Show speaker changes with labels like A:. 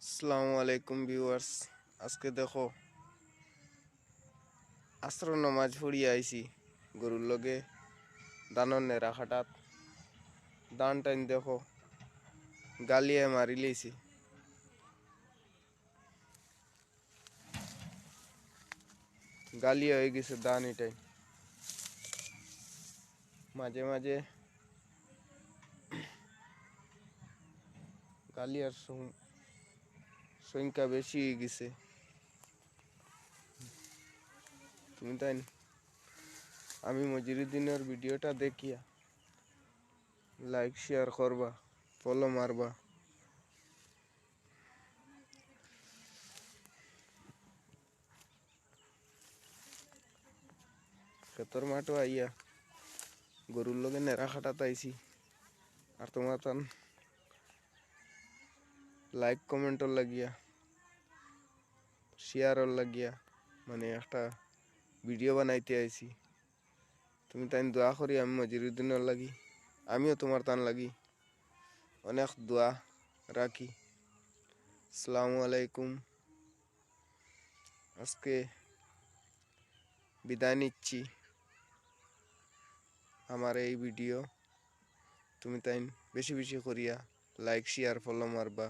A: আসসালামু আলাইকুম ভিউয়ার্স। আজকে দেখো আসর নমাজ পড়ি আইছি গরুর লগে দানর নেড়া খাটাত দান টাইন দেখো গালিয়ে মারি লইছি। গালিয়ে হয়ে গেছে দান এটাই মাঝে মাঝে গালিয়ার সংখ্যা বেশি হয়ে গেছে। তুমি তাই আমি মজিরুদ্দিনের ভিডিওটা দেখিয়া লাইক শেয়ার করবা, ফলো মারবা। খেতর মাঠও আইয়া গরুর লগে নেড়া খাটাতে আইছি। আর তোমার তান লাইক কমেন্টর লাগিয়া শেয়ারর লাগিয়া মানে একটা ভিডিও বানাইতে আইছি। তুমি তাই দোয়া করি আমি মজিরুদ্দিনের লাগি, আমিও তোমার তান লাগি অনেক দোয়া রাখি। আসসালামু আলাইকুম। আজকে বিদায় নিচ্ছি। আমার এই ভিডিও তুমি তাই বেশি বেশি করিয়া লাইক শেয়ার ফলো মারবা।